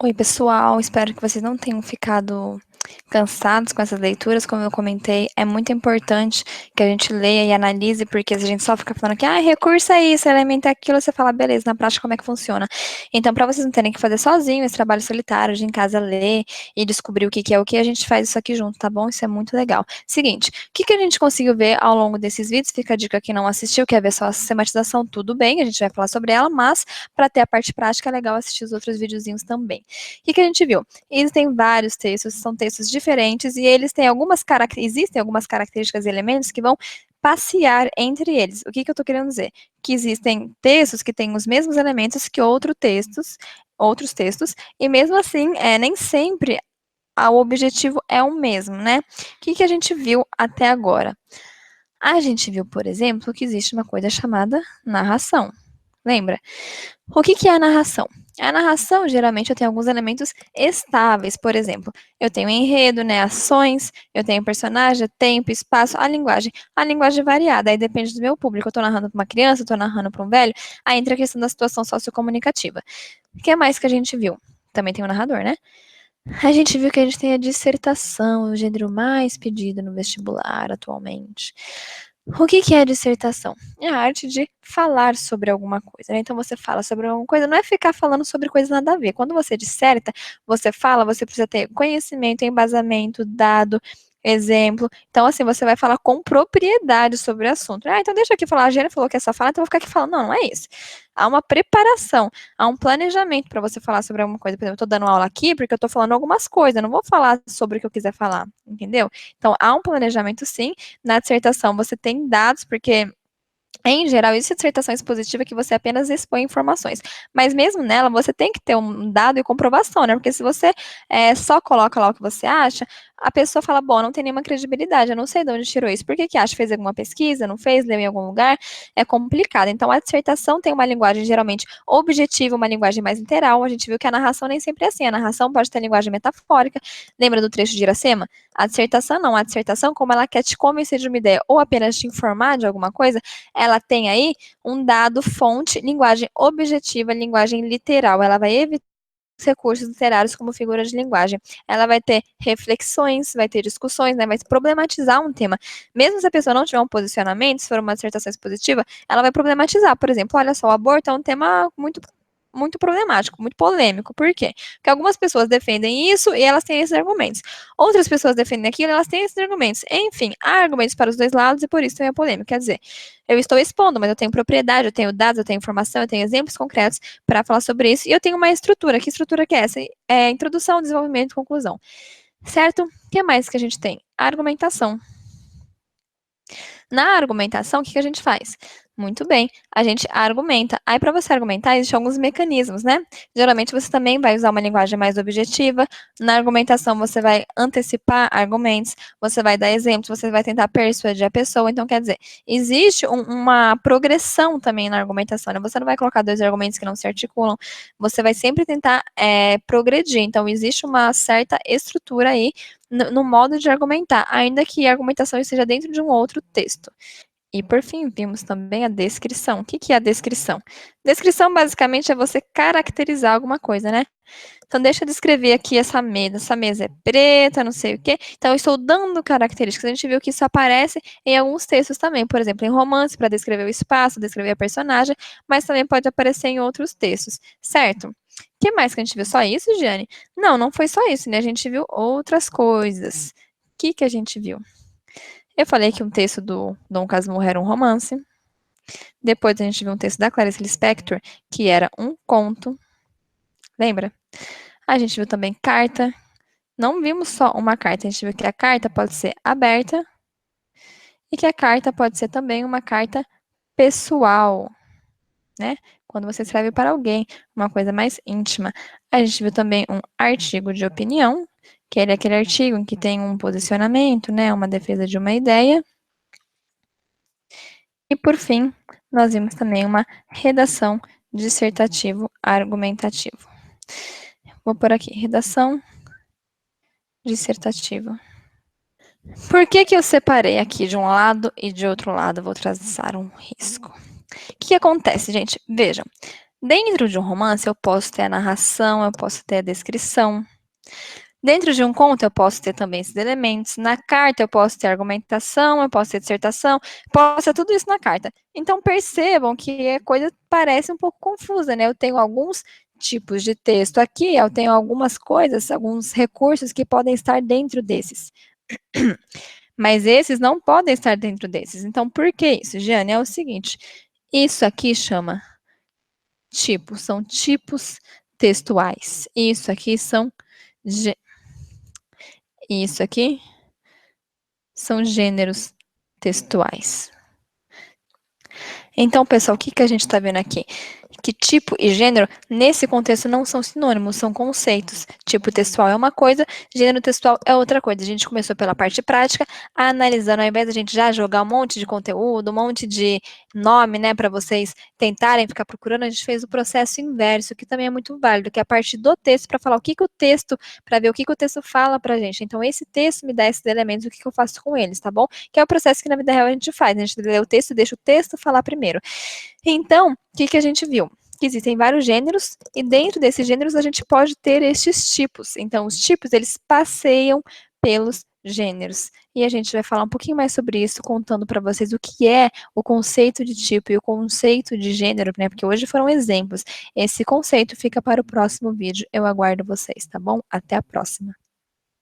Oi, pessoal. Espero que vocês não tenham ficado cansados com essas leituras. Como eu comentei, é muito importante que a gente leia e analise, porque a gente só fica falando que recurso é isso, elemento é aquilo, você fala, beleza, na prática como é que funciona? Então, para vocês não terem que fazer sozinho esse trabalho solitário de em casa ler e descobrir o que que é o que, a gente faz isso aqui junto, tá bom? Isso é muito legal. Seguinte, o que que a gente conseguiu ver ao longo desses vídeos? Fica a dica que não assistiu, quer ver só a sistematização, tudo bem, a gente vai falar sobre ela, mas para ter a parte prática é legal assistir os outros videozinhos também. O que que a gente viu? Existem vários textos, são textos diferentes e eles têm existem algumas características e elementos que vão passear entre eles. O que que eu estou querendo dizer? Que existem textos que têm os mesmos elementos que outros textos, e mesmo assim, nem sempre o objetivo é o mesmo, né? O que que a gente viu até agora? A gente viu, por exemplo, que existe uma coisa chamada narração. Lembra? O que que é a narração? A narração, geralmente, eu tenho alguns elementos estáveis. Por exemplo, eu tenho enredo, né, ações, eu tenho personagem, tempo, espaço, a linguagem. A linguagem é variada, aí depende do meu público. Eu estou narrando para uma criança, eu estou narrando para um velho, aí entra a questão da situação sociocomunicativa. O que mais que a gente viu? Também tem o narrador, né? A gente viu que a gente tem a dissertação, o gênero mais pedido no vestibular atualmente. O que que é a dissertação? É a arte de falar sobre alguma coisa, né? Então, você fala sobre alguma coisa, não é ficar falando sobre coisas nada a ver. Quando você disserta, você fala, você precisa ter conhecimento, embasamento, dado, exemplo. Então, assim, você vai falar com propriedade sobre o assunto. Então deixa eu aqui falar, a Jane falou que é só falar, então eu vou ficar aqui falando. Não, não é isso. Há uma preparação, há um planejamento para você falar sobre alguma coisa. Por exemplo, eu estou dando aula aqui porque eu estou falando algumas coisas, eu não vou falar sobre o que eu quiser falar, entendeu? Então, há um planejamento, sim. Na dissertação, você tem dados, porque em geral, isso é dissertação expositiva que você apenas expõe informações. Mas mesmo nela, você tem que ter um dado e comprovação, né? Porque se você só coloca lá o que você acha, a pessoa fala, bom, não tem nenhuma credibilidade, eu não sei de onde tirou isso. Por que que acha? Fez alguma pesquisa? Não fez? Leu em algum lugar? É complicado. Então, a dissertação tem uma linguagem geralmente objetiva, uma linguagem mais literal. A gente viu que a narração nem sempre é assim. A narração pode ter linguagem metafórica. Lembra do trecho de Iracema? A dissertação não. A dissertação, como ela quer te convencer de uma ideia ou apenas te informar de alguma coisa, ela tem aí um dado fonte, linguagem objetiva, linguagem literal. Ela vai evitar os recursos literários como figura de linguagem. Ela vai ter reflexões, vai ter discussões, né, vai problematizar um tema. Mesmo se a pessoa não tiver um posicionamento, se for uma dissertação expositiva, ela vai problematizar. Por exemplo, olha só, o aborto é um tema muito problemático, muito polêmico. Por quê? Porque algumas pessoas defendem isso e elas têm esses argumentos. Outras pessoas defendem aquilo e elas têm esses argumentos. Enfim, há argumentos para os dois lados e por isso tem a polêmica. Quer dizer, eu estou expondo, mas eu tenho propriedade, eu tenho dados, eu tenho informação, eu tenho exemplos concretos para falar sobre isso e eu tenho uma estrutura. Que estrutura que é essa? É introdução, desenvolvimento e conclusão. Certo? O que mais que a gente tem? A argumentação. Na argumentação, o que que a gente faz? Muito bem, a gente argumenta. Aí, para você argumentar, existem alguns mecanismos, né? Geralmente, você também vai usar uma linguagem mais objetiva. Na argumentação, você vai antecipar argumentos, você vai dar exemplos, você vai tentar persuadir a pessoa. Então, quer dizer, existe uma progressão também na argumentação, né? Você não vai colocar dois argumentos que não se articulam, você vai sempre tentar progredir. Então, existe uma certa estrutura aí no modo de argumentar, ainda que a argumentação esteja dentro de um outro texto. E, por fim, vimos também a descrição. O que que é a descrição? Descrição, basicamente, é você caracterizar alguma coisa, né? Então, deixa eu descrever aqui essa mesa. Essa mesa é preta, não sei o quê. Então, eu estou dando características. A gente viu que isso aparece em alguns textos também. Por exemplo, em romance, para descrever o espaço, descrever a personagem, mas também pode aparecer em outros textos, certo? O que mais que a gente viu? Só isso, Giane? Não, não foi só isso, né? A gente viu outras coisas. O que que a gente viu? Eu falei que um texto do Dom Casmurro era um romance. Depois a gente viu um texto da Clarice Lispector, que era um conto. Lembra? A gente viu também carta. Não vimos só uma carta, a gente viu que a carta pode ser aberta e que a carta pode ser também uma carta pessoal, né? Quando você escreve para alguém, uma coisa mais íntima. A gente viu também um artigo de opinião, que é aquele artigo em que tem um posicionamento, né? Uma defesa de uma ideia. E, por fim, nós vimos também uma redação dissertativo-argumentativo. Vou por aqui, redação dissertativa. Por que que eu separei aqui de um lado e de outro lado? Vou traçar um risco. O que acontece, gente? Vejam, Dentro de um romance, eu posso ter a narração, eu posso ter a descrição. Dentro de um conto, eu posso ter também esses elementos. Na carta, eu posso ter argumentação, eu posso ter dissertação, posso ter tudo isso na carta. Então, percebam que a coisa parece um pouco confusa, né? Eu tenho alguns tipos de texto aqui, eu tenho algumas coisas, alguns recursos que podem estar dentro desses. Mas esses não podem estar dentro desses. Então, por que isso, Jane? É o seguinte, isso aqui chama tipos, são tipos textuais. Isso aqui são isso aqui são gêneros textuais. Então, pessoal, o que a gente está vendo aqui? Que tipo e gênero, nesse contexto, não são sinônimos, são conceitos. Tipo textual é uma coisa, gênero textual é outra coisa. A gente começou pela parte prática, analisando, ao invés da gente já jogar um monte de conteúdo, um monte de nome, né, para vocês tentarem ficar procurando, a gente fez o processo inverso, que também é muito válido, que é a parte do texto, para falar o que o texto, para ver o que o texto fala pra gente. Então, esse texto me dá esses elementos, o que eu faço com eles, tá bom? Que é o processo que na vida real a gente faz, a gente lê o texto, deixa o texto falar primeiro. Então, o que a gente viu? Que existem vários gêneros, e dentro desses gêneros a gente pode ter estes tipos. Então, os tipos, eles passeiam pelos gêneros. E a gente vai falar um pouquinho mais sobre isso, contando para vocês o que é o conceito de tipo e o conceito de gênero, né? Porque hoje foram exemplos. Esse conceito fica para o próximo vídeo. Eu aguardo vocês, tá bom? Até a próxima.